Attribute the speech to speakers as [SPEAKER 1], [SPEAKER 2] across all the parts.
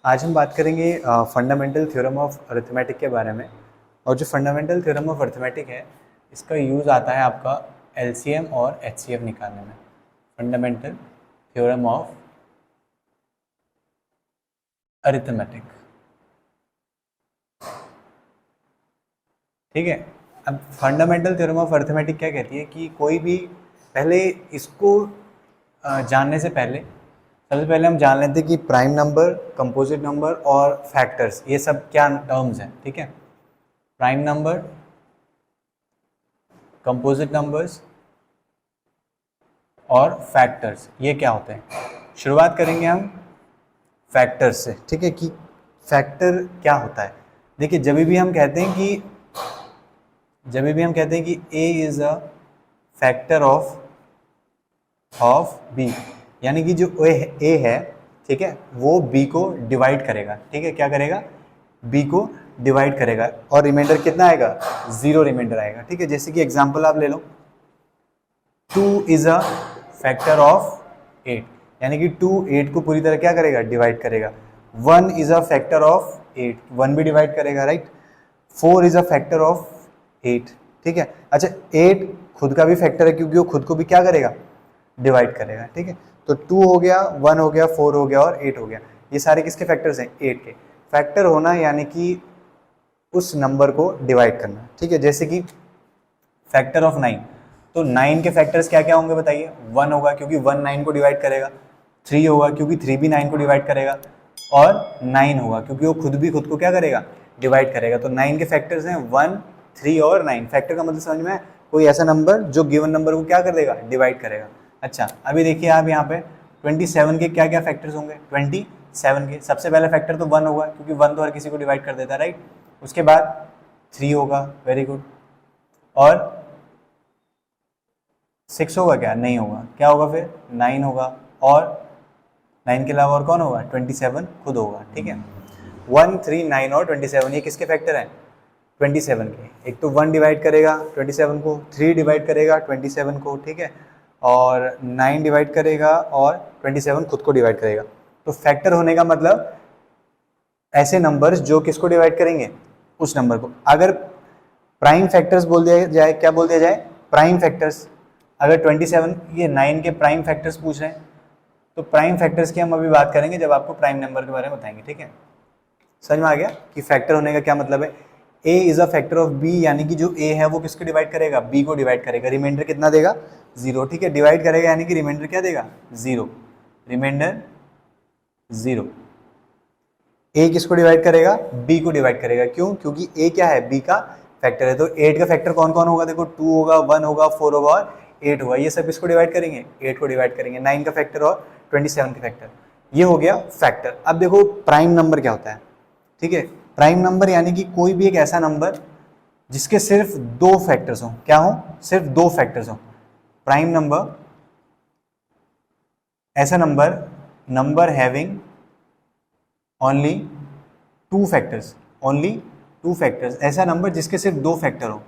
[SPEAKER 1] आज हम बात करेंगे फंडामेंटल थ्योरम ऑफ अरिथमेटिक के बारे में। और जो फंडामेंटल थ्योरम ऑफ अरिथमेटिक है, इसका यूज़ आता है आपका एलसीएम और एचसीएफ निकालने में। फंडामेंटल थ्योरम ऑफ अरिथमेटिक, ठीक है। अब फंडामेंटल थ्योरम ऑफ अरिथमेटिक क्या कहती है कि कोई भी, पहले इसको जानने से पहले सबसे पहले हम जान लेते हैं कि प्राइम नंबर, कंपोजिट नंबर और फैक्टर्स, ये सब क्या टर्म्स हैं, ठीक है। प्राइम नंबर, कंपोजिट नंबर्स और फैक्टर्स, ये क्या होते हैं। शुरुआत करेंगे हम फैक्टर्स से, ठीक है, कि फैक्टर क्या होता है। देखिए, जब भी हम कहते हैं कि a is a factor of b, यानी कि जो a है, ठीक है, वो b को डिवाइड करेगा, ठीक है। क्या करेगा? b को डिवाइड करेगा और रिमाइंडर कितना आएगा? 0 रिमाइंडर आएगा, ठीक है। जैसे कि एग्जांपल आप ले लो, 2 इज अ फैक्टर ऑफ 8, यानी कि 2 8 को पूरी तरह क्या करेगा? डिवाइड करेगा। 1 इज अ फैक्टर ऑफ 8, 1 भी डिवाइड करेगा, right. 4 is a factor of 8, ठीक है। अच्छा, 8 खुद का भी फैक्टर है क्योंकि वो खुद को भी क्या करेगा? डिवाइड करेगा, ठीक है। तो 2 हो गया, 1 हो गया, 4 हो गया और 8 हो गया। ये सारे किसके फैक्टर्स हैं? 8 के। फैक्टर होना यानी कि उस नंबर को डिवाइड करना, ठीक है। जैसे कि फैक्टर ऑफ 9, तो 9 के फैक्टर्स क्या क्या होंगे बताइए? 1 होगा क्योंकि 1 9 को डिवाइड करेगा, 3 होगा क्योंकि 3 भी 9 को डिवाइड करेगा, और 9 होगा क्योंकि वो खुद को क्या करेगा? डिवाइड करेगा। तो 9 के फैक्टर्स हैं 1, 3 और 9। फैक्टर का मतलब समझ में है? कोई ऐसा नंबर जो गिवन नंबर को क्या कर देगा? डिवाइड करेगा। अच्छा, अभी देखिए आप यहाँ पे 27 के क्या क्या फैक्टर्स होंगे? 27 के सबसे पहला फैक्टर तो 1 होगा क्योंकि 1 तो हर किसी को डिवाइड कर देता है, राइट। उसके बाद 3 होगा, वेरी गुड, और 6 होगा क्या? नहीं होगा। क्या होगा फिर? 9 होगा, और 9 के अलावा और कौन होगा? 27 खुद होगा, ठीक है। 1, 3, 9 और 27 ये किसके फैक्टर हैं? 27 के। एक तो 1 डिवाइड करेगा 27 को, 3 डिवाइड करेगा 27 को, ठीक है, और 9 डिवाइड करेगा और 27 खुद को डिवाइड करेगा। तो फैक्टर होने का मतलब ऐसे नंबर्स जो किसको डिवाइड करेंगे? उस नंबर को। अगर प्राइम फैक्टर्स बोल दिया जाए, क्या बोल दिया जाए? Prime factors. अगर 27, ये 9 के प्राइम फैक्टर्स पूछ रहे हैं, तो प्राइम फैक्टर्स की हम अभी बात करेंगे जब आपको प्राइम नंबर के बारे में बताएंगे, ठीक है। समझ में आ गया कि फैक्टर होने का क्या मतलब है? a is a factor of b, यानी कि जो a है वो किसको डिवाइड करेगा? b को डिवाइड करेगा। रिमाइंडर कितना देगा? 0, ठीक है। डिवाइड करेगा यानी कि रिमाइंडर क्या देगा? 0, रिमाइंडर 0। a किसको डिवाइड करेगा? b को डिवाइड करेगा। क्यों? क्योंकि a क्या है? b का फैक्टर है। तो 8 का फैक्टर कौन कौन होगा? देखो, 2 होगा, 1 होगा, 4 होगा और 8 होगा। ये सब किसको डिवाइड करेंगे? 8 को डिवाइड करेंगे। 9 का फैक्टर और 27 का फैक्टर, ये हो गया फैक्टर। अब देखो प्राइम नंबर क्या होता है, ठीक है। प्राइम नंबर यानी कि कोई भी एक ऐसा नंबर जिसके सिर्फ 2 फैक्टर्स हों। क्या हो? सिर्फ 2 फैक्टर्स हों। प्राइम नंबर, ऐसा number having only 2 factors, only 2 factors, ऐसा नंबर जिसके सिर्फ 2 फैक्टर हो।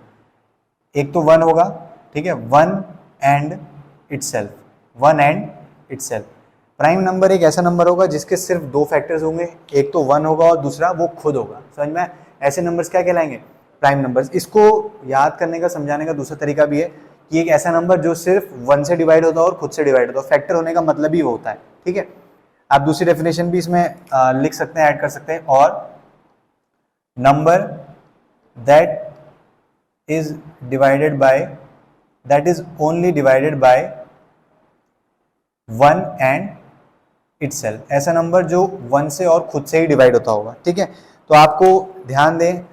[SPEAKER 1] एक तो 1 होगा, ठीक है, 1 and itself, 1 and itself. Prime number एक ऐसा नंबर होगा जिसके सिर्फ 2 फैक्टर्स होंगे, एक तो 1 होगा और दूसरा वो खुद होगा। समझ में? ऐसे नंबर्स क्या कहलाएंगे? Prime numbers. इसको याद करने का, समझाने का दूसरा तरीका भी है कि एक ऐसा नंबर जो सिर्फ 1 से डिवाइड होता है और खुद से डिवाइड होता है। फैक्टर होने का मतलब ही वो होता है, ठीक है। आप दूसरी डेफिनेशन भी इसमें लिख सकते हैं, ऐड कर सकते हैं। और number that is divided by, that is only divided by 1 and itself, ऐसा नंबर जो 1 से और खुद से ही डिवाइड होता होगा, ठीक है। तो आपको ध्यान दें,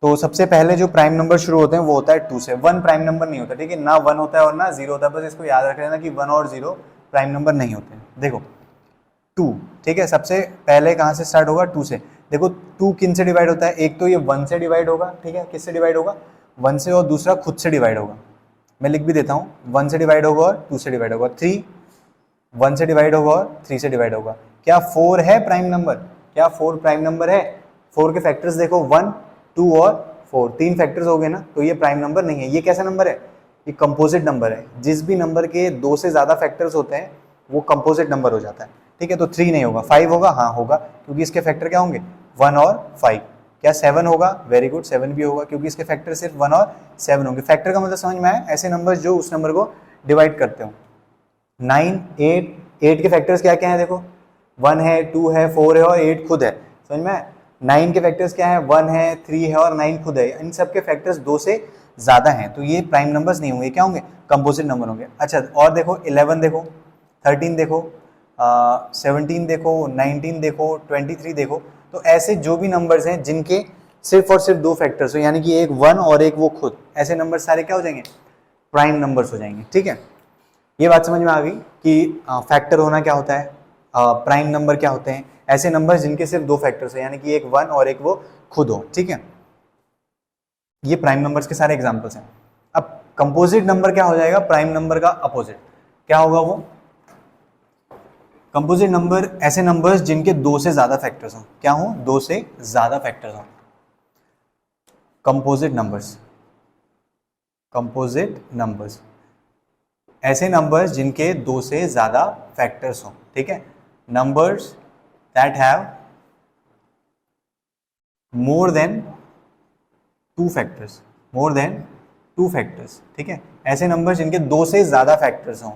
[SPEAKER 1] तो सबसे पहले जो प्राइम नंबर शुरू होते हैं वो होता है 2 से। 1 प्राइम नंबर नहीं होता, ठीक है, ना 1 होता है और ना 0 होता है। बस इसको याद रख लेना कि 1 और 0 प्राइम नंबर नहीं होते। देखो 2, ठीक है, सबसे पहले कहाँ से स्टार्ट होगा? 2 से। देखो 2 किन से डिवाइड होता है? एक तो ये 1 से डिवाइड होगा, ठीक है, किससे डिवाइड होगा? 1 से, और दूसरा खुद से डिवाइड होगा। मैं लिख भी देता हूँ, 1 से डिवाइड होगा और 2 से डिवाइड होगा। 3 1 से डिवाइड होगा और 3 से डिवाइड होगा। क्या 4 है प्राइम नंबर? क्या 4 प्राइम नंबर है? 4 के फैक्टर्स देखो, 1, 2 और 4, 3 फैक्टर्स हो गए ना, तो ये प्राइम नंबर नहीं है। ये कैसा नंबर है? ये कंपोजिट नंबर है। जिस भी नंबर के 2 से ज़्यादा फैक्टर्स होते हैं वो कंपोजिट नंबर हो जाता है, ठीक है, तो 3 नहीं होगा, 5 होगा, हाँ होगा, क्योंकि इसके फैक्टर क्या होंगे 1 और 5। क्या 7 होगा? वेरी गुड, 7 भी होगा, क्योंकि इसके फैक्टर सिर्फ 1 और 7 होंगे। फैक्टर का मतलब समझ में आया, ऐसे नंबर जो उस नंबर को डिवाइड करते हो। 9, 8 के फैक्टर्स क्या क्या है देखो, 1 है, 2 है, 4 है और 8 खुद है, समझ में आया। 9 के फैक्टर्स क्या है, 1 है, 3 है और 9 खुद है। इन सब के फैक्टर्स 2 से ज्यादा हैं, तो ये प्राइम नंबर्स नहीं होंगे, क्या होंगे? कंपोजिट नंबर होंगे। अच्छा, और देखो 11 देखो, 13 देखो, 17 देखो, 19 देखो, 23 देखो। तो ऐसे जो भी नंबर्स हैं जिनके सिर्फ और सिर्फ 2 फैक्टर्स हो, यानी कि एक 1 और एक वो खुद, ऐसे नंबर सारे क्या हो जाएंगे? प्राइम नंबर्स हो जाएंगे। ठीक है, ये बात समझ में आ गई कि फैक्टर होना क्या होता है, प्राइम नंबर क्या होते हैं। ऐसे नंबर जिनके सिर्फ 2 फैक्टर्स हो, यानी कि एक 1 और एक वो खुद हो। ठीक है, ये प्राइम नंबर्स के सारे एग्जांपल्स हैं। अब कंपोजिट नंबर क्या हो जाएगा? प्राइम नंबर का अपोजिट क्या होगा? वो कंपोजिट नंबर ऐसे नंबर्स जिनके 2 से ज्यादा फैक्टर्स हो। क्या हो? 2 से ज्यादा फैक्टर्स हो। कंपोजिट नंबर्स, कंपोजिट नंबर्स ऐसे नंबर्स जिनके 2 से ज्यादा फैक्टर्स हो। ठीक है, numbers that have more than 2 factors, more than 2 factors. ठीक है, ऐसे नंबर्स जिनके 2 से ज्यादा फैक्टर्स हों।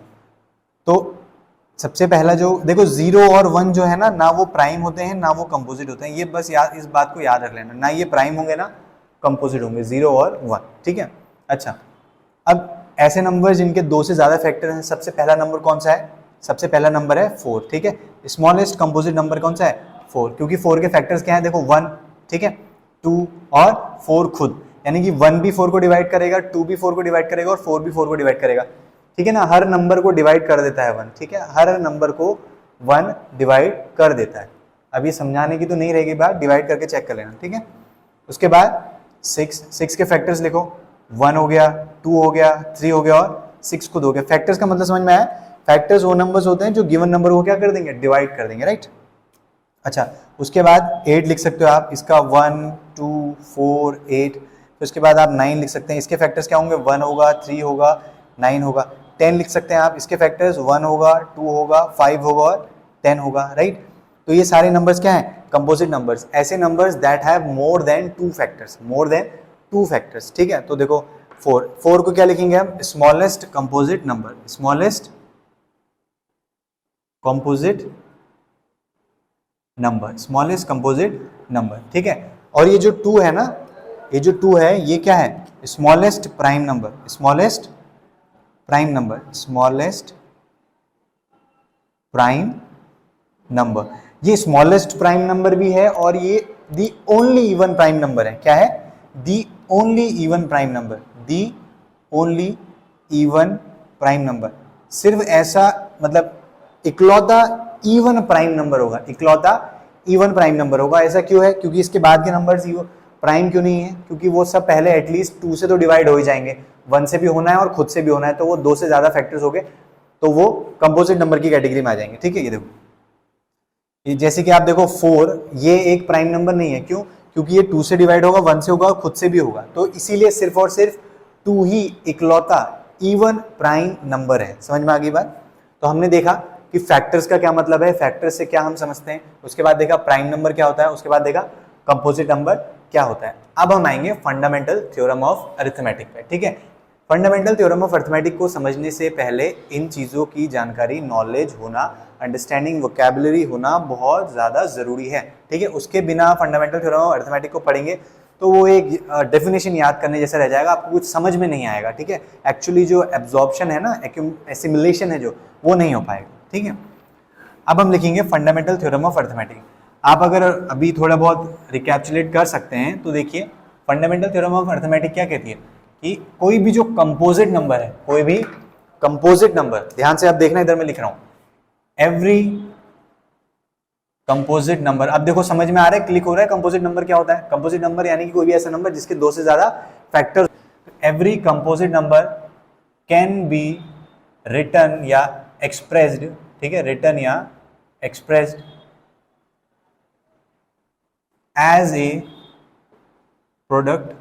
[SPEAKER 1] तो सबसे पहला जो देखो 0 और 1 जो है ना वो प्राइम होते हैं ना वो कंपोजिट होते हैं। ये बस याद, इस बात को याद रख लेना, ना ये प्राइम होंगे ना कंपोजिट होंगे, 0 और 1। ठीक है, अच्छा, अब ऐसे नंबर जिनके 2 से ज्यादा फैक्टर हैं, सबसे पहला नंबर कौन सा है? सबसे पहला नंबर है 4। ठीक है, स्मॉलेस्ट कंपोजिट नंबर कौन सा है? 4, क्योंकि 4 के फैक्टर्स क्या है देखो, 1, ठीक है, 2 और 4 खुद, यानी कि 1 भी 4 को डिवाइड करेगा, 2 भी 4 को डिवाइड करेगा और 4 भी 4 को डिवाइड करेगा। ठीक है ना, हर नंबर को डिवाइड कर देता है 1। ठीक है, हर नंबर को 1 डिवाइड कर देता है। अब ये समझाने की तो नहीं रहेगी बात, डिवाइड करके चेक कर लेना। ठीक है, उसके बाद 6 के फैक्टर्स लिखो, 1 हो गया, 2 हो गया, 3 हो गया और 6 खुद हो गया। फैक्टर्स का मतलब समझ में आया? फैक्टर्स वो नंबर्स होते हैं जो गिवन नंबर को क्या कर देंगे? डिवाइड कर देंगे, राइट। अच्छा, उसके बाद 8 लिख सकते हो आप, इसका 1, 2, 4, 8। तो उसके बाद आप 9 लिख सकते हैं, इसके फैक्टर्स क्या होंगे? 1 होगा, 3 होगा, 9 होगा। 10 लिख सकते हैं आप, इसके फैक्टर्स 1 होगा, 2 होगा, 5 होगा और 10 होगा, राइट। तो ये सारे नंबर्स क्या हैं? कंपोजिट नंबर्स, ऐसे numbers that have more than 2 factors, more than 2 factors. ठीक है, तो देखो 4 को क्या लिखेंगे हम? Smallest composite number, smallest composite number, smallest composite number. ठीक है, और ये जो 2 है ना, ये जो 2 है ये क्या है? Smallest prime number, smallest prime number, smallest prime number. ये स्मॉलेस्ट प्राइम नंबर भी है और ये the only even prime number है। क्या है? The only even prime number, the only even prime number. सिर्फ ऐसा, मतलब इकलौता इवन प्राइम नंबर होगा, इकलौता इवन प्राइम नंबर होगा। ऐसा क्यों है? क्योंकि इसके बाद के नंबर्स प्राइम क्यों नहीं है? क्योंकि वो सब पहले एटलीस्ट 2 से तो डिवाइड हो ही जाएंगे, 1 से भी होना है और खुद से भी होना है, तो वो 2 से ज्यादा फैक्टर्स हो गए, तो वो कंपोजिट नंबर की कैटेगरी में आ जाएंगे। ठीक है, ये देखो, ये जैसे कि आप देखो 4, ये एक प्राइम नंबर नहीं है। क्यों? क्योंकि ये 2 से डिवाइड होगा, 1 से होगा, खुद से भी होगा, तो इसीलिए सिर्फ और सिर्फ 2 ही इकलौता इवन प्राइम नंबर है। समझ में आ गई बात? तो हमने देखा कि फैक्टर्स का क्या मतलब है, फैक्टर्स से क्या हम समझते हैं, उसके बाद देखा प्राइम नंबर क्या होता है, उसके बाद देखा कंपोजिट नंबर क्या होता है। अब हम आएंगे फंडामेंटल थ्योरम ऑफ अरिथमेटिक पे। ठीक है, फंडामेंटल थ्योरम ऑफ अरिथमेटिक को समझने से पहले इन चीज़ों की जानकारी, नॉलेज होना, अंडरस्टैंडिंग, वोकैबुलरी होना बहुत ज़्यादा ज़रूरी है। ठीक है, उसके बिना फंडामेंटल थ्योरम ऑफ अरिथमेटिक को पढ़ेंगे तो वो एक डेफिनेशन याद करने जैसा रह जाएगा, आपको कुछ समझ में नहीं आएगा। ठीक है, एक्चुअली जो एब्जॉर्प्शन है ना, एसिमिलेशन है जो, वो नहीं हो पाएगा। ठीक है, अब हम लिखेंगे फंडामेंटल थ्योरम ऑफ अरिथमेटिक। आप अगर अभी थोड़ा बहुत रिकैप्चुलेट कर सकते हैं तो देखिए, फंडामेंटल थ्योरम ऑफ अरिथमेटिक क्या कहती है कि कोई भी जो कंपोजिट नंबर है, कोई भी कंपोजिट नंबर, ध्यान से आप देखना, इधर मैं लिख रहा हूं, एवरी कंपोजिट नंबर। अब देखो समझ में आ रहा है, क्लिक हो रहा है कंपोजिट नंबर क्या होता है? कंपोजिट नंबर यानी कि कोई भी ऐसा नंबर जिसके 2 से ज्यादा factor. Every composite number can be written या एक्सप्रेस्ड, ठीक है, रिटन या expressed as a product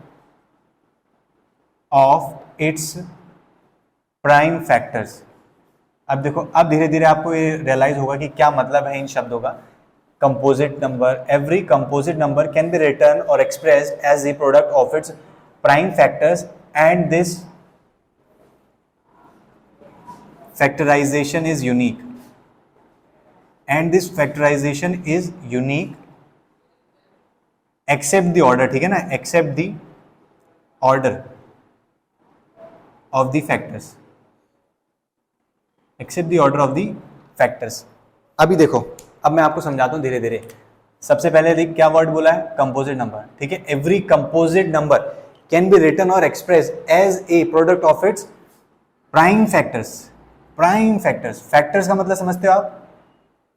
[SPEAKER 1] of its prime factors. अब देखो, अब धीरे धीरे आपको ये रियलाइज होगा कि क्या मतलब है इन शब्दों का। Composite number, every composite number can be written और expressed as a product of its prime factors and this factorization is unique and this factorization is unique except the order, ठीक है ना, except the order of the factors, except the order of the factors। अभी देखो, अब मैं आपको समझाता हूं धीरे धीरे। सबसे पहले देख क्या वर्ड बोला है, कंपोजिट नंबर, ठीक है। Every composite number can be written और express as a product of its prime factors. Prime factors, factors का मतलब समझते हो आप,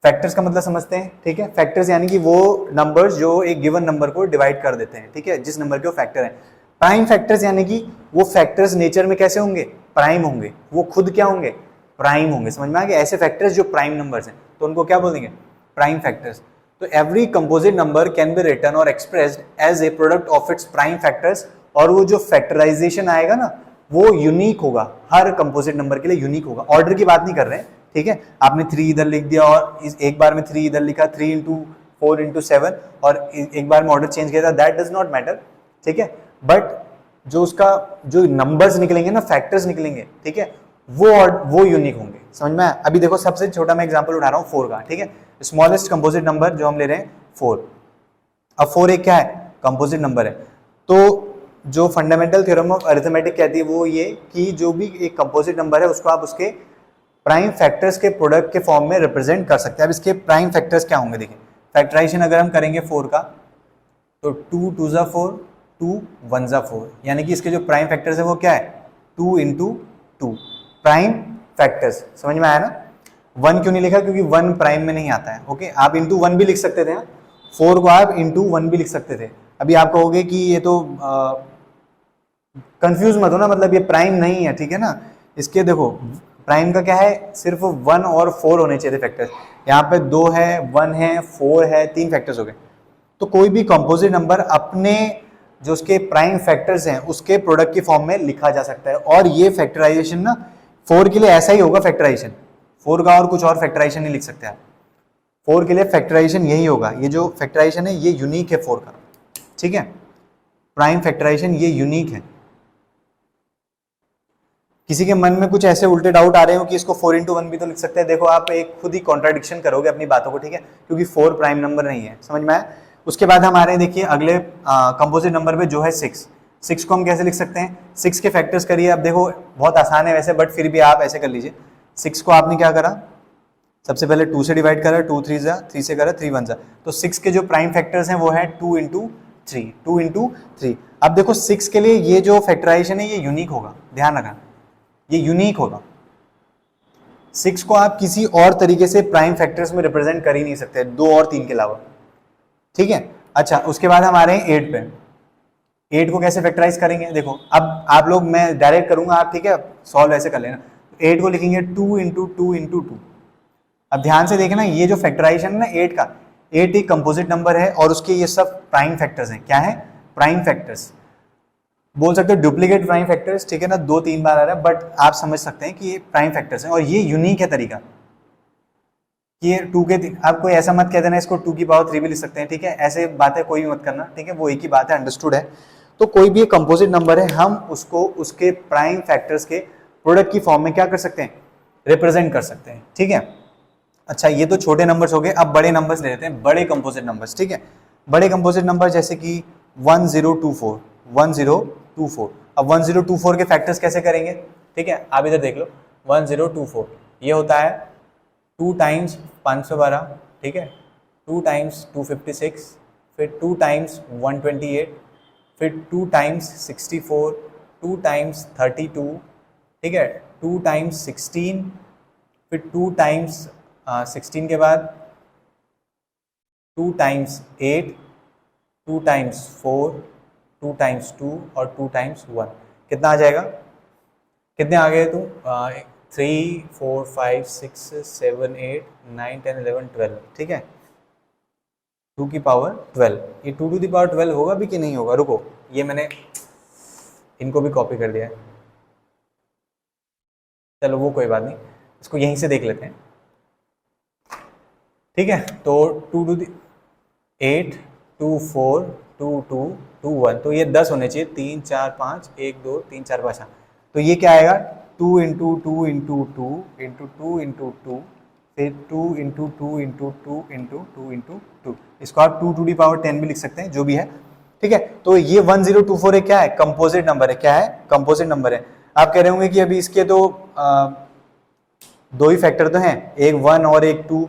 [SPEAKER 1] फैक्टर्स का मतलब समझते हैं, ठीक है। फैक्टर्स यानी कि वो नंबर्स जो एक गिवन नंबर को डिवाइड कर देते हैं, ठीक है, जिस नंबर के वो फैक्टर है। प्राइम फैक्टर्स यानी कि वो फैक्टर्स नेचर में कैसे होंगे, प्राइम होंगे, वो खुद क्या होंगे, प्राइम होंगे। समझ में आ गया, ऐसे फैक्टर्स जो प्राइम नंबर्स हैं तो उनको क्या बोलेंगे, प्राइम फैक्टर्स। तो every composite number can be written और expressed as a product of its prime factors, और वो जो फैक्टराइजेशन आएगा ना वो यूनिक होगा, हर कंपोजिट नंबर के लिए यूनिक होगा। ऑर्डर की बात नहीं कर रहे हैं, ठीक है। आपने 3 इधर लिख दिया और एक बार में 3 इधर लिखा, 3 इंटू 4 इंटू 7, और एक बार में ऑर्डर चेंज किया था, दैट डज नॉट मैटर, ठीक है। बट जो उसका जो नंबर्स निकलेंगे ना, फैक्टर्स निकलेंगे, ठीक है, वो यूनिक होंगे। समझ में आया। अभी देखो सबसे छोटा मैं एग्जांपल उठा रहा हूँ 4 का, ठीक है। स्मॉलेस्ट कंपोजिट नंबर जो हम ले रहे हैं 4। अब 4 एक क्या है, कंपोजिट नंबर है। तो जो फंडामेंटल थ्योरम ऑफ अरिथमेटिक कहती है वो ये कि जो भी एक कंपोजिट नंबर है उसको आप उसके प्राइम फैक्टर्स के प्रोडक्ट के फॉर्म में रिप्रेजेंट कर सकते हैं। अब इसके प्राइम फैक्टर्स क्या होंगे, देखिए फैक्टराइजेशन अगर हम करेंगे 4 का तो 2 2 जा 4, 2 1 जा 4, यानी कि इसके जो प्राइम फैक्टर्स है वो क्या है, 2 इंटू 2 प्राइम फैक्टर्स। समझ में आया ना। 1 क्यों नहीं लिखा, क्योंकि 1 प्राइम में नहीं आता है, ओके। आप इंटू 1 भी लिख सकते थे, 4 को आप इंटू 1 भी लिख सकते थे। अभी आप कहोगे कि ये तो कंफ्यूज मत हो ना, मतलब ये प्राइम नहीं है, ठीक है ना। इसके देखो प्राइम का क्या है, सिर्फ 1 और 4 होने चाहिए थे फैक्टर्स, यहाँ पे 2 है, 1 है, 4 है, 3 फैक्टर्स हो गए। तो कोई भी कंपोजिट नंबर अपने जो उसके प्राइम फैक्टर्स हैं उसके प्रोडक्ट की फॉर्म में लिखा जा सकता है। और ये फैक्टराइजेशन ना 4 के लिए ऐसा ही होगा फैक्टराइजेशन, 4 का और कुछ और फैक्टराइजेशन नहीं लिख सकते आप। 4 के लिए फैक्टराइजेशन यही होगा, ये जो फैक्टराइजेशन है ये यूनिक है 4 का, ठीक है। प्राइम फैक्टराइजेशन ये यूनिक है। किसी के मन में कुछ ऐसे उल्टे डाउट आ रहे हो कि इसको 4 इंटू 1 भी तो लिख सकते हैं, देखो आप एक खुद ही कॉन्ट्राडिक्शन करोगे अपनी बातों को, ठीक है, क्योंकि 4 प्राइम नंबर नहीं है। समझ में आया। उसके बाद हम आ रहे हैं, देखिए अगले कंपोजिट नंबर पे जो है 6 को हम कैसे लिख सकते हैं, 6 के फैक्टर्स करिए। अब देखो बहुत आसान है वैसे, बट फिर भी आप ऐसे कर लीजिए। 6 को आपने क्या करा, सबसे पहले 2 से डिवाइड करा, 2 3 जा, 3 से करा, 3 1 जा, तो 6 के जो प्राइम फैक्टर्स हैं वो है 2 इंटू 3, 2 इंटू 3। अब देखो 6 के लिए ये जो फैक्टराइजेशन है ये यूनिक होगा, ध्यान रखना ये यूनिक होगा। 6 को आप किसी और तरीके से प्राइम फैक्टर्स में रिप्रेजेंट कर ही नहीं सकते, 2 और 3 के अलावा, ठीक है। अच्छा उसके बाद हम आ रहे हैं 8 पे। 8 को कैसे फैक्टराइज करेंगे, देखो अब आप लोग, मैं डायरेक्ट करूंगा आप, ठीक है, सॉल्व ऐसे कर लेना। 8 को लिखेंगे 2 इंटू 2 इंटू 2। अब ध्यान से देखना ये जो फैक्टराइजेशन है ना 8 का, 8 एक कंपोजिट नंबर है और उसके ये सब प्राइम फैक्टर्स हैं। क्या है, प्राइम फैक्टर्स, बोल सकते हो डुप्लीकेट प्राइम फैक्टर्स, ठीक है ना, 2 3 बार आ रहा है, बट आप समझ सकते हैं कि ये प्राइम फैक्टर्स हैं। और ये यूनिक है तरीका कि ये 2 के, आप कोई ऐसा मत कह देना इसको 2 की पावर 3 भी लिख सकते हैं, ठीक है, ऐसे बातें कोई भी मत करना, ठीक है, वो एक ही बात है, अंडरस्टूड है। तो कोई भी एक कंपोजिट नंबर है, हम उसको उसके प्राइम फैक्टर्स के प्रोडक्ट की फॉर्म में क्या कर सकते हैं, रिप्रेजेंट कर सकते हैं, ठीक है। अच्छा ये तो छोटे नंबर्स हो गए, अब बड़े नंबर्स ले लेते हैं, बड़े कंपोजिट नंबर्स, ठीक है। बड़े कंपोजिट नंबर जैसे कि 1024, 1024। अब 1024 के फैक्टर्स कैसे करेंगे, ठीक है, आप इधर देख लो। 1024 ये होता है 2 टाइम्स 512, ठीक है, 2 टाइम्स 256, फिर 2 टाइम्स 128, फिर 2 टाइम्स 64, 2 टाइम्स 32, ठीक है, 2 टाइम्स 16, फिर 2 टाइम्स 16 के बाद 2 टाइम्स 8, 2 टाइम्स 4, 2 टाइम्स 2 और 2 टाइम्स 1। कितना आ जाएगा, कितने आ गए तुम, 3 4 5 6 7 8 9 10 11 12, ठीक है, 2 की पावर 12। ये 2 टू दी पावर 12 होगा भी कि नहीं होगा, रुको ये मैंने इनको भी कॉपी कर दिया है, चलो वो कोई बात नहीं। इसको यहीं से देख लेते हैं, ठीक है। तो 2 to the 8 2 4 2 2 2 1, तो ये 10 होने चाहिए, 3 4 5 1 2 3 4 5। तो ये क्या आएगा 2 इंटू 2 इंटू 2 इंटू 2 इंटू 2, फिर 2 इंटू 2 इंटू 2 इंटू 2 इंटू 2। इसको आप 2 to the power 10 भी लिख सकते हैं, जो भी है, ठीक है। तो ये 1024 है, क्या है, कंपोजिट नंबर है। क्या है, कंपोजिट नंबर है। आप कह रहे होंगे कि अभी इसके तो दो ही फैक्टर तो हैं, एक 1 और एक 2,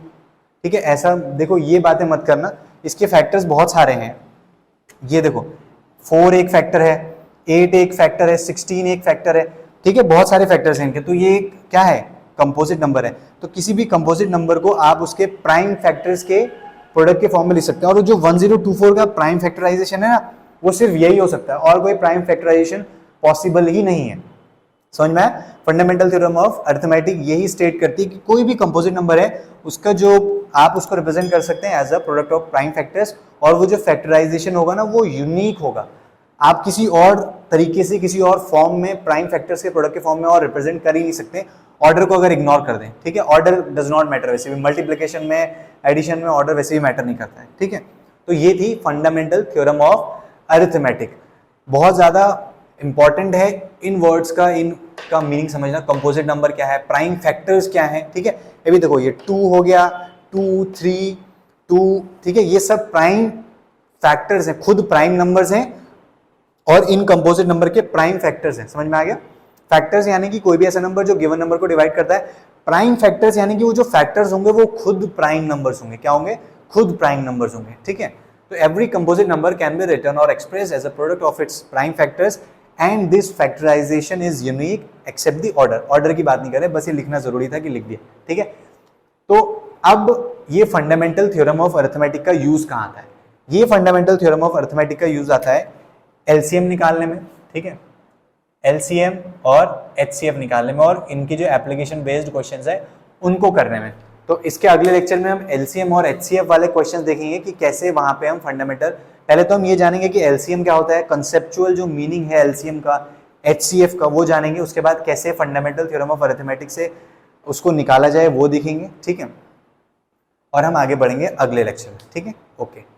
[SPEAKER 1] ठीक है। ऐसा देखो, ये बातें मत करना, इसके फैक्टर्स बहुत सारे हैं। ये देखो 4 एक फैक्टर है, 8 एक फैक्टर है, 16 एक फैक्टर है, ठीक है। बहुत सारे फैक्टर्स हैं इनके। तो ये क्या है, कंपोजिट नंबर है। तो किसी भी कंपोजिट नंबर को आप उसके प्राइम फैक्टर्स के प्रोडक्ट के फॉर्म में लिख सकते हैं। और जो 1024 का प्राइम फैक्टराइजेशन है ना, वो सिर्फ यही हो सकता है, और कोई प्राइम फैक्टराइजेशन पॉसिबल ही नहीं है। समझ में आया? फंडामेंटल थ्योरम ऑफ अरिथमेटिक यही स्टेट करती है कि कोई भी कंपोजिट नंबर है, उसका जो आप उसको रिप्रेजेंट कर सकते हैं as a product of prime factors, और वो जो फैक्टराइजेशन होगा ना, वो यूनिक होगा। आप किसी और तरीके से, किसी और फॉर्म में प्राइम फैक्टर्स के प्रोडक्ट के फॉर्म में और रिप्रेजेंट कर ही नहीं सकते, ऑर्डर को अगर इग्नोर कर दें, ठीक है। ऑर्डर डज नॉट मैटर, वैसे भी मल्टीप्लिकेशन में, एडिशन में ऑर्डर वैसे भी मैटर नहीं करता है, ठीक है। तो ये थी फंडामेंटल थ्योरम ऑफ अरिथमेटिक। बहुत ज्यादा इंपॉर्टेंट है इन वर्ड्स का, इनका मीनिंग समझना। कंपोजिट नंबर क्या है, प्राइम फैक्टर्स क्या है, ठीक है। ये भी देखो, ये 2 हो गया, 2 3 2, ठीक है। ये सब प्राइम फैक्टर्स हैं, खुद प्राइम नंबर्स हैं, और इन कंपोजिट नंबर के प्राइम फैक्टर्स हैं। समझ में आ गया? फैक्टर्स यानी कि कोई भी ऐसा नंबर जो गिवन नंबर को डिवाइड करता है। प्राइम फैक्टर्स यानी कि वो जो फैक्टर्स होंगे वो खुद प्राइम नंबर्स होंगे। क्या होंगे? खुद प्राइम नंबर्स होंगे, ठीक है। तो every composite number can be written और express as a product of its prime factors, and this factorization is unique except the order. Order की बात नहीं कर रहे, बस ये लिखना जरूरी था कि लिख दिया, ठीक है। तो अब ये फंडामेंटल थ्योरम ऑफ अरिथमेटिक का यूज कहां आता है? ये फंडामेंटल थ्योरम ऑफ अरिथमेटिक का यूज आता है एलसीएम निकालने में, ठीक है। एलसीएम और एचसीएफ निकालने में, और इनकी जो एप्लीकेशन बेस्ड क्वेश्चंस है उनको करने में। तो इसके अगले लेक्चर में हम एलसीएम और एचसीएफ वाले क्वेश्चंस देखेंगे कि कैसे वहां पे हम फंडामेंटल, पहले तो हम ये जानेंगे कि एलसीएम क्या होता है, कंसेप्चुअल जो मीनिंग है एलसीएम का, एचसीएफ का, वो जानेंगे। उसके बाद कैसे फंडामेंटल थ्योरम ऑफ अरिथमेटिक से उसको निकाला जाए वो देखेंगे, ठीक है। और हम आगे बढ़ेंगे अगले लेक्चर में, ठीक है। ओके।